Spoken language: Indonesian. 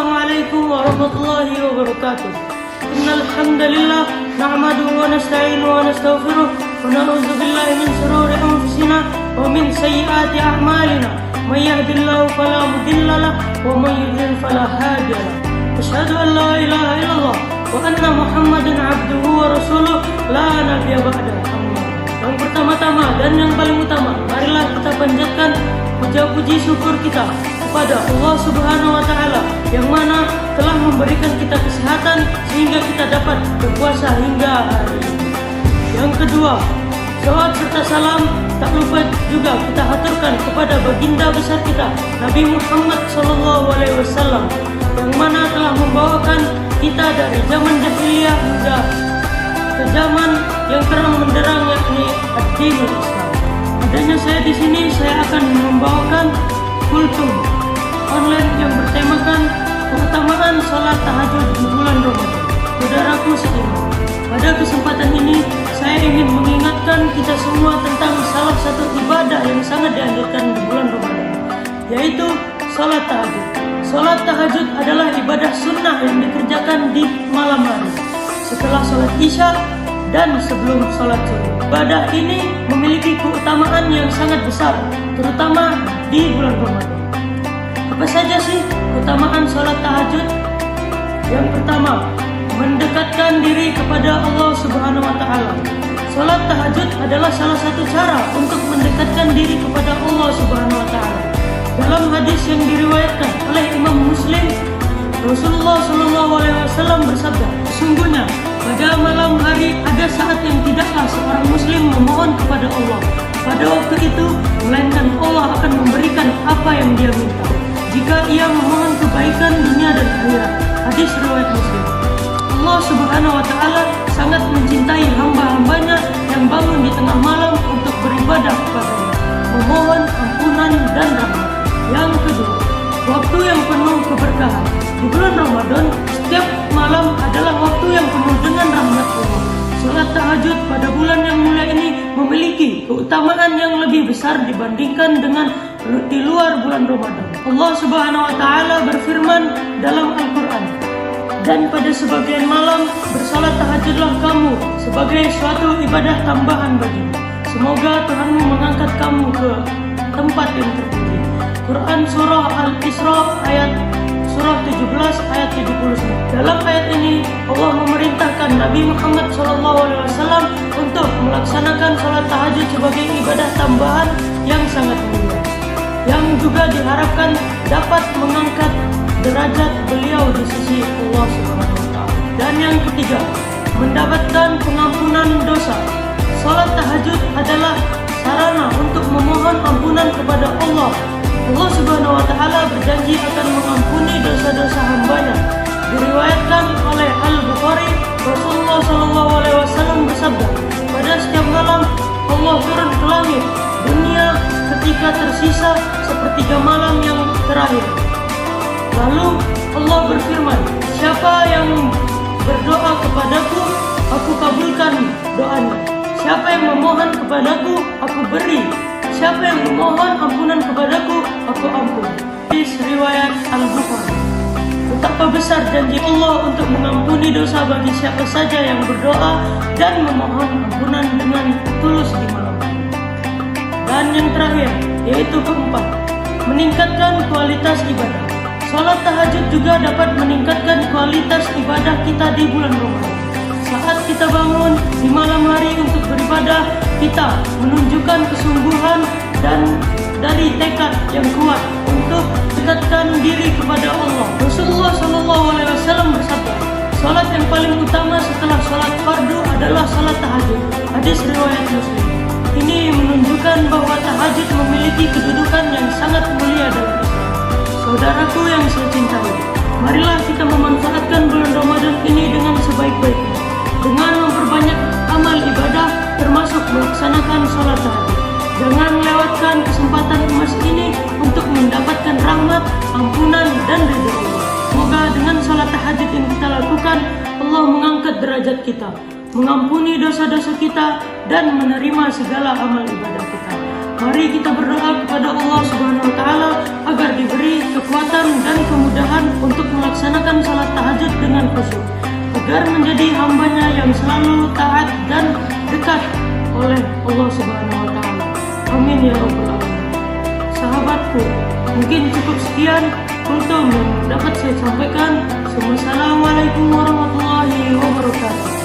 Assalamualaikum warahmatullahi wabarakatuh. Innal hamdalillah nahmaduhu wa nasta'inuhu wa nastaghfiruh wa na'udzu billahi min shururi anfusina wa min sayyiati a'malina. May yahdihillahu fala mudilla lahu wa may yudlil fala hadiya lahu. Asyhadu an la ilaha illallah wa anna Muhammadan 'abduhu wa rasuluh la nabiyya ba'dahu. Yang pertama-tama dan yang paling utama, marilah kita panjatkan puja-puji syukur kita kepada Allah Subhanahu wa Ta'ala yang mana telah memberikan kita kesehatan sehingga kita dapat berpuasa hingga hari ini. Yang kedua, salawat serta salam tak lupa juga kita haturkan kepada baginda besar kita Nabi Muhammad SAW yang mana telah membawakan kita dari zaman jahiliyah hingga ke zaman yang terang menderang, yakni ad-dinul Islam. Adanya saya di sini, saya akan membawakan kultum online yang bertemakan keutamaan salat tahajud di bulan Ramadan. Saudaraku seiman, pada kesempatan ini saya ingin mengingatkan kita semua tentang salah satu ibadah yang sangat dianjurkan di bulan Ramadan, yaitu salat tahajud. Salat tahajud adalah ibadah sunnah yang dikerjakan di malam hari setelah salat Isya dan sebelum salat subuh. Ibadah ini memiliki keutamaan yang sangat besar, terutama di bulan Ramadan. Apa saja sih keutamaan salat tahajud? Yang pertama, mendekatkan diri kepada Allah Subhanahu wa Ta'ala. Salat tahajud adalah salah satu cara untuk mendekatkan diri kepada Allah Subhanahu wa Ta'ala. Dalam hadis yang diriwayatkan oleh Imam Muslim, Rasulullah SAW bersabda, sesungguhnya pada malam hari ada saat yang tidaklah seorang muslim memohon kepada Allah. Pada waktu itu, melainkan Allah akan memberikan apa yang dia minta, jika ia memohon kebaikan dunia dan akhirat. Hadis riwayat Muslim. Allah Subhanahu wa Ta'ala sangat mencintai hamba-hambanya yang bangun di tengah malam untuk beribadah kepadanya, memohon ampunan dan rahmat. Yang kedua, waktu yang penuh keberkahan. Di bulan Ramadan, setiap malam adalah waktu yang penuh dengan rahmat Allah. Salat tahajud pada bulan yang mulia ini memiliki keutamaan yang lebih besar dibandingkan dengan di luar bulan Ramadan. Allah Subhanahu wa Ta'ala berfirman dalam Al-Quran, dan pada sebagian malam bersalat tahajudlah kamu sebagai suatu ibadah tambahan bagimu. Semoga Tuhanmu mengangkat kamu ke tempat yang terpuji. Quran Surah Al-Isra Surah 17 ayat 79. Dalam ayat ini Allah memerintahkan Nabi Muhammad SAW untuk melaksanakan salat tahajud sebagai ibadah tambahan yang sangat mulia, yang juga diharapkan dapat mengangkat derajat beliau di sisi Allah Subhanahu wa Ta'ala. Dan yang ketiga, mendapatkan pengampunan dosa. Salat tahajud adalah sarana untuk memohon ampunan kepada Allah. Allah Subhanahu wa Ta'ala berjanji akan mengampuni dosa-dosa hambanya. Diriwayatkan oleh Al-Bukhari, Rasulullah SAW bersabda, pada setiap malam Allah turun ke langit dunia ketika tersisa sepertiga malam yang terakhir. Lalu Allah berfirman, siapa yang berdoa kepadaku, aku kabulkan doanya. Siapa yang memohon kepadaku, aku beri. Siapa yang memohon ampunan kepadaku, aku ampun. Hadis riwayat Al-Bukhari. Betapa besar janji Allah untuk mengampuni dosa bagi siapa saja yang berdoa dan memohon ampunan dengan tulus di malam hari. Dan yang terakhir, yaitu keempat, meningkatkan kualitas ibadah. Salat tahajud juga dapat meningkatkan kualitas ibadah kita di bulan Ramadan. Saat kita bangun di malam hari untuk beribadah, kita menunjukkan kesungguhan dan dari tekad yang kuat untuk mendekatkan diri kepada Allah. Rasulullah SAW bersabda, salat yang paling utama setelah salat fardu adalah salat tahajud. Hadis riwayat Muslim. Ini menunjukkan bahwa tahajud memiliki kedudukan yang sangat mulia dalam Islam. Saudaraku yang saya cintai, marilah kita memanfaatkan bulan Ramadan ini dengan sebaik-baiknya, dengan memperbanyak amal ibadah termasuk melaksanakan salat tahajud. Jangan lewatkan kesempatan emas ini untuk mendapatkan rahmat, ampunan, dan ridha Allah. Semoga dengan salat tahajud yang kita lakukan, Allah mengangkat derajat kita, mengampuni dosa-dosa kita, dan menerima segala amal ibadah kita. Mari kita berdoa kepada Allah Subhanahu wa Ta'ala agar diberi kekuatan dan kemudahan untuk melaksanakan menjadi hambanya yang selalu taat dan dekat oleh Allah Subhanahu wa Ta'ala. Amin ya Rabbal Alamin. Sahabatku, mungkin cukup sekian kultum yang dapat saya sampaikan. Wassalamualaikum warahmatullahi wabarakatuh.